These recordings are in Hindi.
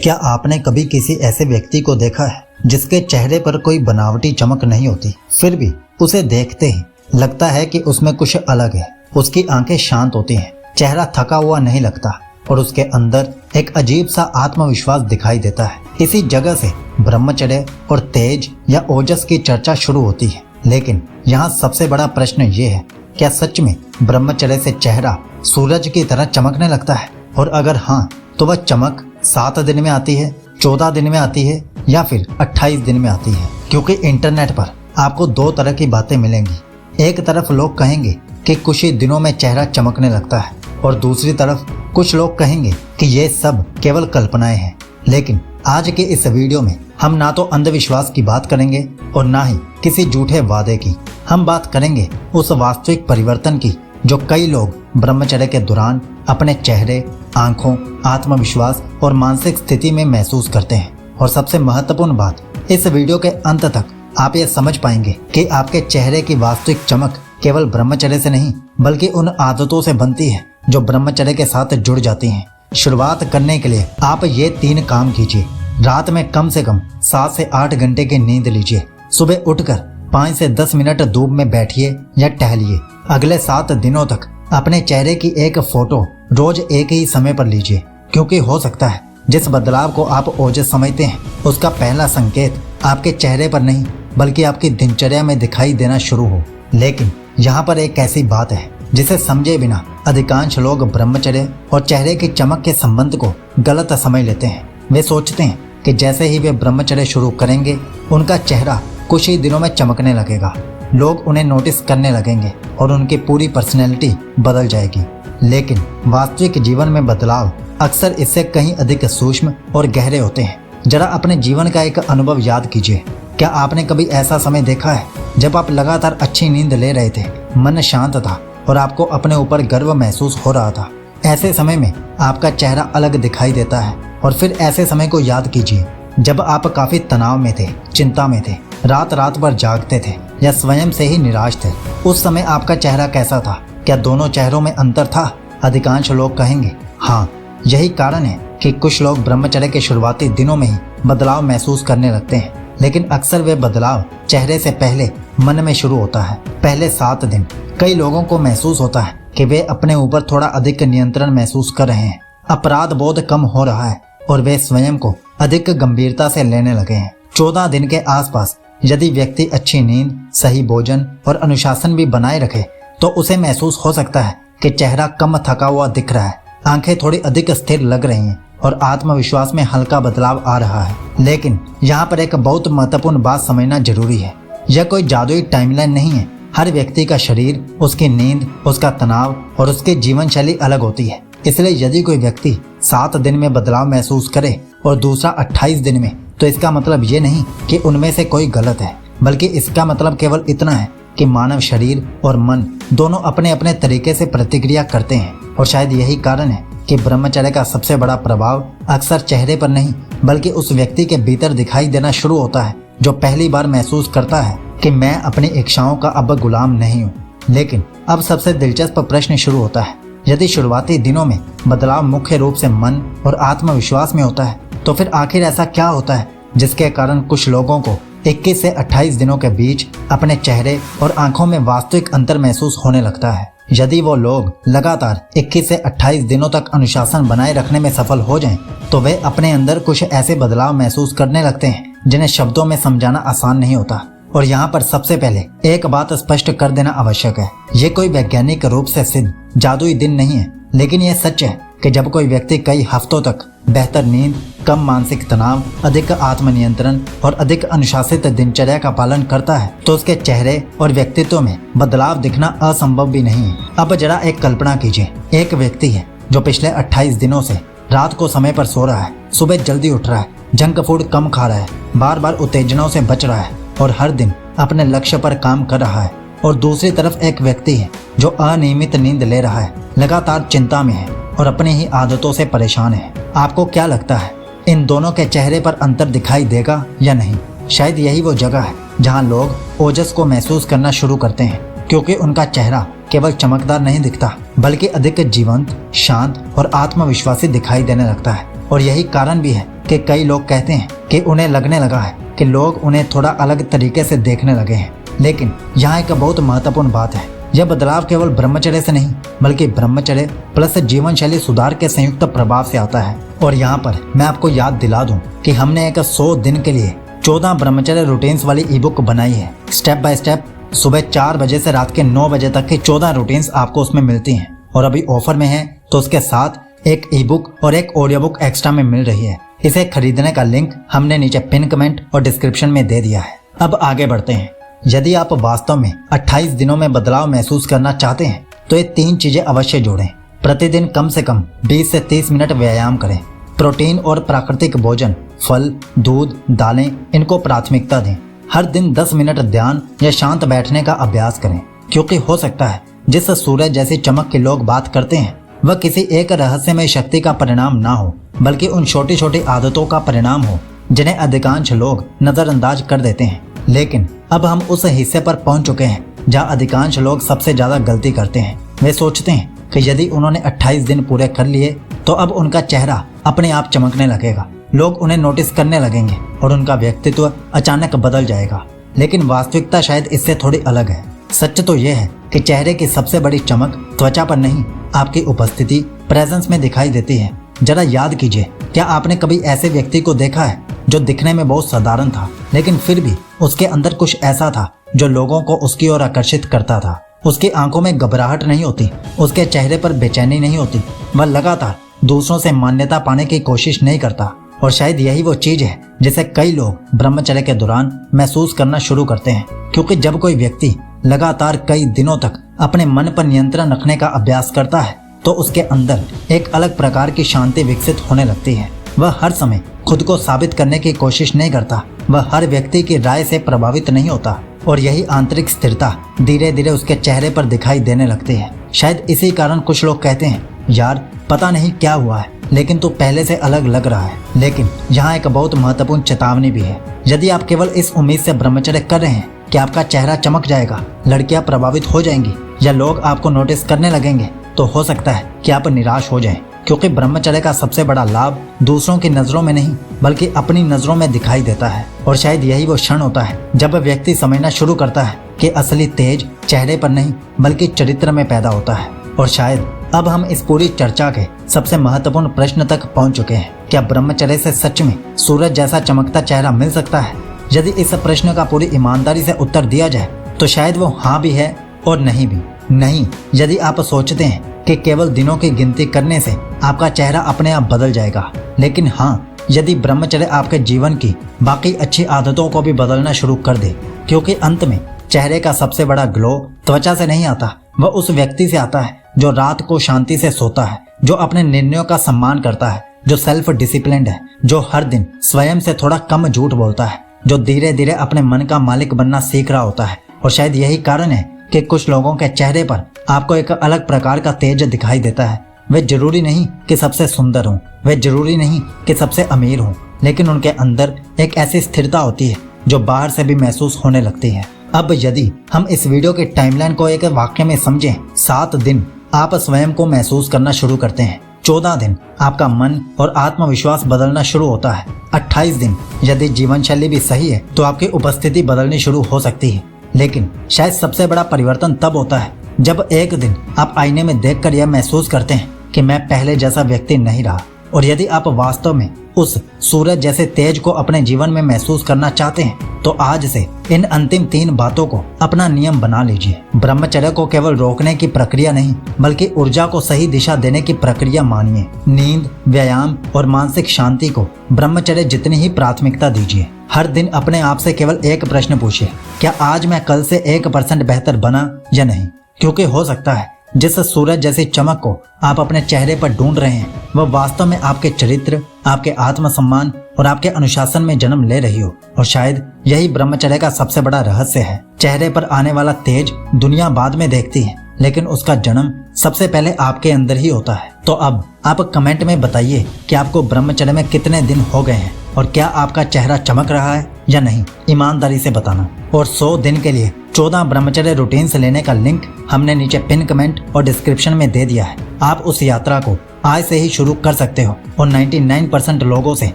क्या आपने कभी किसी ऐसे व्यक्ति को देखा है जिसके चेहरे पर कोई बनावटी चमक नहीं होती, फिर भी उसे देखते ही लगता है कि उसमें कुछ अलग है। उसकी आंखें शांत होती हैं, चेहरा थका हुआ नहीं लगता और उसके अंदर एक अजीब सा आत्मविश्वास दिखाई देता है। इसी जगह से ब्रह्मचर्य और तेज या ओजस की चर्चा शुरू होती है। लेकिन यहाँ सबसे बड़ा प्रश्न ये है, क्या सच में ब्रह्मचर्य से चेहरा सूरज की तरह चमकने लगता है? और अगर हाँ, तो वह चमक 7 दिन में आती है, 14 दिन में आती है या फिर 28 दिन में आती है? क्योंकि इंटरनेट पर आपको 2 तरह की बातें मिलेंगी। एक तरफ लोग कहेंगे कि कुछ ही दिनों में चेहरा चमकने लगता है और दूसरी तरफ कुछ लोग कहेंगे कि ये सब केवल कल्पनाएं हैं। लेकिन आज के इस वीडियो में हम ना तो अंधविश्वास की बात करेंगे और ना ही किसी झूठे वादे की। हम बात करेंगे उस वास्तविक परिवर्तन की जो कई लोग ब्रह्मचर्य के दौरान अपने चेहरे, आंखों, आत्मविश्वास और मानसिक स्थिति में महसूस करते हैं। और सबसे महत्वपूर्ण बात, इस वीडियो के अंत तक आप ये समझ पाएंगे कि आपके चेहरे की वास्तविक चमक केवल ब्रह्मचर्य से नहीं बल्कि उन आदतों से बनती है जो ब्रह्मचर्य के साथ जुड़ जाती हैं। शुरुआत करने के लिए आप ये 3 काम कीजिए। रात में कम से कम 7 से 8 घंटे की नींद लीजिए। सुबह उठकर 5 से 10 मिनट धूप में बैठिए या टहलिए। अगले 7 दिनों तक अपने चेहरे की एक फोटो रोज एक ही समय पर लीजिए, क्योंकि हो सकता है जिस बदलाव को आप ओजस समझते हैं उसका पहला संकेत आपके चेहरे पर नहीं बल्कि आपकी दिनचर्या में दिखाई देना शुरू हो। लेकिन यहाँ पर एक ऐसी बात है जिसे समझे बिना अधिकांश लोग ब्रह्मचर्य और चेहरे की चमक के संबंध को गलत समझ लेते हैं। वे सोचते हैं कि जैसे ही वे ब्रह्मचर्य शुरू करेंगे उनका चेहरा कुछ ही दिनों में चमकने लगेगा, लोग उन्हें नोटिस करने लगेंगे और उनकी पूरी पर्सनैलिटी बदल जाएगी। लेकिन वास्तविक जीवन में बदलाव अक्सर इससे कहीं अधिक सूक्ष्म और गहरे होते हैं। जरा अपने जीवन का एक अनुभव याद कीजिए। क्या आपने कभी ऐसा समय देखा है जब आप लगातार अच्छी नींद ले रहे थे, मन शांत था और आपको अपने ऊपर गर्व महसूस हो रहा था? ऐसे समय में आपका चेहरा अलग दिखाई देता है। और फिर ऐसे समय को याद कीजिए जब आप काफी तनाव में थे, चिंता में थे, रात रात भर जागते थे या स्वयं से ही निराश थे। उस समय आपका चेहरा कैसा था? क्या दोनों चेहरों में अंतर था? अधिकांश लोग कहेंगे हाँ। यही कारण है कि कुछ लोग ब्रह्मचर्य के शुरुआती दिनों में ही बदलाव महसूस करने लगते हैं। लेकिन अक्सर वे बदलाव चेहरे से पहले मन में शुरू होता है। पहले 7 दिन कई लोगों को महसूस होता है कि वे अपने ऊपर थोड़ा अधिक नियंत्रण महसूस कर रहे हैं, अपराध बोध कम हो रहा है और वे स्वयं को अधिक गंभीरता से लेने लगे हैं। 14 दिन के आसपास यदि व्यक्ति अच्छी नींद, सही भोजन और अनुशासन भी बनाए रखे तो उसे महसूस हो सकता है कि चेहरा कम थका हुआ दिख रहा है, आंखें थोड़ी अधिक स्थिर लग रही हैं और आत्मविश्वास में हल्का बदलाव आ रहा है। लेकिन यहाँ पर एक बहुत महत्वपूर्ण बात समझना जरूरी है। यह कोई जादुई टाइमलाइन नहीं है। हर व्यक्ति का शरीर, उसकी नींद, उसका तनाव और उसकी जीवन शैली अलग होती है। इसलिए यदि कोई व्यक्ति 7 दिन में बदलाव महसूस करे और दूसरा 28 दिन में, तो इसका मतलब ये नहीं कि उनमें से कोई गलत है, बल्कि इसका मतलब केवल इतना है कि मानव शरीर और मन दोनों अपने अपने तरीके से प्रतिक्रिया करते हैं। और शायद यही कारण है कि ब्रह्मचर्य का सबसे बड़ा प्रभाव अक्सर चेहरे पर नहीं बल्कि उस व्यक्ति के भीतर दिखाई देना शुरू होता है जो पहली बार महसूस करता है कि मैं अपनी इच्छाओं का अब गुलाम नहीं हूँ। लेकिन अब सबसे दिलचस्प प्रश्न शुरू होता है। यदि शुरुआती दिनों में बदलाव मुख्य रूप से मन और आत्मविश्वास में होता है, तो फिर आखिर ऐसा क्या होता है जिसके कारण कुछ लोगों को 21 से 28 दिनों के बीच अपने चेहरे और आंखों में वास्तविक अंतर महसूस होने लगता है? यदि वो लोग लगातार 21 से 28 दिनों तक अनुशासन बनाए रखने में सफल हो जाएं, तो वे अपने अंदर कुछ ऐसे बदलाव महसूस करने लगते हैं जिन्हें शब्दों में समझाना आसान नहीं होता। और यहाँ पर सबसे पहले एक बात स्पष्ट कर देना आवश्यक है। ये कोई वैज्ञानिक रूप से सिद्ध जादुई दिन नहीं है, लेकिन यह सच है कि जब कोई व्यक्ति कई हफ्तों तक बेहतर नींद, कम मानसिक तनाव, अधिक आत्मनियंत्रण और अधिक अनुशासित दिनचर्या का पालन करता है, तो उसके चेहरे और व्यक्तित्व में बदलाव दिखना असंभव भी नहीं है। अब जरा एक कल्पना कीजिए। एक व्यक्ति है जो पिछले 28 दिनों से रात को समय पर सो रहा है, सुबह जल्दी उठ रहा है, जंक फूड कम खा रहा है, बार बार उत्तेजनाओं से बच रहा है और हर दिन अपने लक्ष्य पर काम कर रहा है। और दूसरी तरफ एक व्यक्ति है जो अनियमित नींद ले रहा है, लगातार चिंता में है और अपनी ही आदतों से परेशान है। आपको क्या लगता है, इन दोनों के चेहरे पर अंतर दिखाई देगा या नहीं? शायद यही वो जगह है जहां लोग ओजस को महसूस करना शुरू करते हैं, क्योंकि उनका चेहरा केवल चमकदार नहीं दिखता बल्कि अधिक जीवंत, शांत और आत्मविश्वासी दिखाई देने लगता है। और यही कारण भी है कि कई लोग कहते हैं कि उन्हें लगने लगा है कि लोग उन्हें थोड़ा अलग तरीके से देखने लगे हैं। लेकिन यहाँ एक बहुत महत्वपूर्ण बात है, यह बदलाव केवल ब्रह्मचर्य से नहीं बल्कि ब्रह्मचर्य प्लस जीवन शैली सुधार के संयुक्त प्रभाव से आता है। और यहाँ पर मैं आपको याद दिला दूं कि हमने एक 100 दिन के लिए 14 ब्रह्मचर्य रूटीन्स वाली ई बुक बनाई है। स्टेप बाय स्टेप सुबह 4 बजे से रात के 9 बजे तक की 14 रूटीन्स आपको उसमें मिलती हैं और अभी ऑफर में है तो उसके साथ एक ई बुक और एक ऑडियो बुक एक्स्ट्रा में मिल रही है। इसे खरीदने का लिंक हमने नीचे पिन कमेंट और डिस्क्रिप्शन में दे दिया है। अब आगे बढ़ते हैं। यदि आप वास्तव में 28 दिनों में बदलाव महसूस करना चाहते हैं तो ये 3 चीजें अवश्य जोड़ें। प्रतिदिन कम से कम 20 से 30 मिनट व्यायाम करें। प्रोटीन और प्राकृतिक भोजन, फल, दूध, दालें, इनको प्राथमिकता दें। हर दिन 10 मिनट ध्यान या शांत बैठने का अभ्यास करें, क्योंकि हो सकता है जिस सूरज जैसी चमक के लोग बात करते हैं वह किसी एक रहस्यमय शक्ति का परिणाम ना हो बल्कि उन छोटी छोटी आदतों का परिणाम हो जिन्हें अधिकांश लोग नजरअंदाज कर देते हैं। लेकिन अब हम उस हिस्से पर पहुंच चुके हैं जहां अधिकांश लोग सबसे ज्यादा गलती करते हैं। वे सोचते हैं कि यदि उन्होंने 28 दिन पूरे कर लिए तो अब उनका चेहरा अपने आप चमकने लगेगा, लोग उन्हें नोटिस करने लगेंगे और उनका व्यक्तित्व अचानक बदल जाएगा। लेकिन वास्तविकता शायद इससे थोड़ी अलग है। सच तो यह है कि चेहरे की सबसे बड़ी चमक त्वचा पर नहीं, आपकी उपस्थिति, प्रेजेंस में दिखाई देती है। जरा याद कीजिए, क्या आपने कभी ऐसे व्यक्ति को देखा है जो दिखने में बहुत साधारण था लेकिन फिर भी उसके अंदर कुछ ऐसा था जो लोगों को उसकी ओर आकर्षित करता था। उसकी आंखों में घबराहट नहीं होती, उसके चेहरे पर बेचैनी नहीं होती, वह लगातार दूसरों से मान्यता पाने की कोशिश नहीं करता। और शायद यही वो चीज है जिसे कई लोग ब्रह्मचर्य के दौरान महसूस करना शुरू करते हैं, क्योंकि जब कोई व्यक्ति लगातार कई दिनों तक अपने मन पर नियंत्रण रखने का अभ्यास करता है तो उसके अंदर एक अलग प्रकार की शांति विकसित होने लगती है। वह हर समय खुद को साबित करने की कोशिश नहीं करता, वह हर व्यक्ति की राय से प्रभावित नहीं होता और यही आंतरिक स्थिरता धीरे धीरे उसके चेहरे पर दिखाई देने लगती है। शायद इसी कारण कुछ लोग कहते हैं, यार पता नहीं क्या हुआ है लेकिन तू पहले से अलग लग रहा है। लेकिन यहाँ एक बहुत महत्वपूर्ण चेतावनी भी है। यदि आप केवल इस उम्मीद से ब्रह्मचर्य कर रहे हैं कि आपका चेहरा चमक जाएगा, लड़कियां प्रभावित हो जाएंगी या लोग आपको नोटिस करने लगेंगे, तो हो सकता है कि आप निराश हो जाएं, क्योंकि ब्रह्मचर्य का सबसे बड़ा लाभ दूसरों की नजरों में नहीं बल्कि अपनी नजरों में दिखाई देता है। और शायद यही वो क्षण होता है जब व्यक्ति समझना शुरू करता है कि असली तेज चेहरे पर नहीं बल्कि चरित्र में पैदा होता है। और शायद अब हम इस पूरी चर्चा के सबसे महत्वपूर्ण प्रश्न तक पहुंच चुके हैं, क्या ब्रह्मचर्य से सच में सूरज जैसा चमकता चेहरा मिल सकता है? यदि इस प्रश्न का पूरी ईमानदारी से उत्तर दिया जाए तो शायद वो हाँ भी है और नहीं भी। नहीं, यदि आप सोचते हैं कि केवल दिनों की गिनती करने से आपका चेहरा अपने आप बदल जाएगा, लेकिन हाँ, यदि ब्रह्मचर्य आपके जीवन की बाकी अच्छी आदतों को भी बदलना शुरू कर दे, क्योंकि अंत में चेहरे का सबसे बड़ा ग्लो त्वचा से नहीं आता, वह उस व्यक्ति से आता है जो रात को शांति से सोता है, जो अपने निर्णयों का सम्मान करता है, जो सेल्फ डिसिप्लिन्ड है, जो हर दिन स्वयं से थोड़ा कम झूठ बोलता है, जो धीरे धीरे अपने मन का मालिक बनना सीख रहा होता है। और शायद यही कारण है कि कुछ लोगों के चेहरे पर आपको एक अलग प्रकार का तेज दिखाई देता है। वे जरूरी नहीं कि सबसे सुंदर हों, वे जरूरी नहीं कि सबसे अमीर हों, लेकिन उनके अंदर एक ऐसी स्थिरता होती है जो बाहर से भी महसूस होने लगती है। अब यदि हम इस वीडियो के टाइमलाइन को एक वाक्य में समझें, 7 दिन आप स्वयं को महसूस करना शुरू करते हैं, 14 दिन आपका मन और आत्मविश्वास बदलना शुरू होता है, 28 दिन यदि जीवन शैली भी सही है तो आपकी उपस्थिति बदलनी शुरू हो सकती है। लेकिन शायद सबसे बड़ा परिवर्तन तब होता है जब एक दिन आप आईने में देखकर यह महसूस करते हैं कि मैं पहले जैसा व्यक्ति नहीं रहा। और यदि आप वास्तव में उस सूरज जैसे तेज को अपने जीवन में महसूस करना चाहते हैं तो आज से इन अंतिम 3 बातों को अपना नियम बना लीजिए। ब्रह्मचर्य को केवल रोकने की प्रक्रिया नहीं बल्कि ऊर्जा को सही दिशा देने की प्रक्रिया मानिए। नींद, व्यायाम और मानसिक शांति को ब्रह्मचर्य जितनी ही प्राथमिकता दीजिए। हर दिन अपने आप से केवल एक प्रश्न पूछिए, क्या आज मैं कल से 1% बेहतर बना या नहीं? क्योंकि हो सकता है जिस सूरज जैसी चमक को आप अपने चेहरे पर ढूंढ रहे हैं वह वास्तव में आपके चरित्र, आपके आत्मसम्मान और आपके अनुशासन में जन्म ले रही हो। और शायद यही ब्रह्मचर्य का सबसे बड़ा रहस्य है। चेहरे पर आने वाला तेज दुनिया बाद में देखती है, लेकिन उसका जन्म सबसे पहले आपके अंदर ही होता है। तो अब आप कमेंट में बताइए कि आपको ब्रह्मचर्य में कितने दिन हो गए हैं और क्या आपका चेहरा चमक रहा है या नहीं, ईमानदारी से बताना। और 100 दिन के लिए 14 ब्रह्मचर्य रूटीन्स लेने का लिंक हमने नीचे पिन कमेंट और डिस्क्रिप्शन में दे दिया है। आप उस यात्रा को आज से ही शुरू कर सकते हो और 99% लोगों से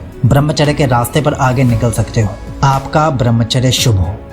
ब्रह्मचर्य के रास्ते पर आगे निकल सकते हो। आपका ब्रह्मचर्य शुभ हो।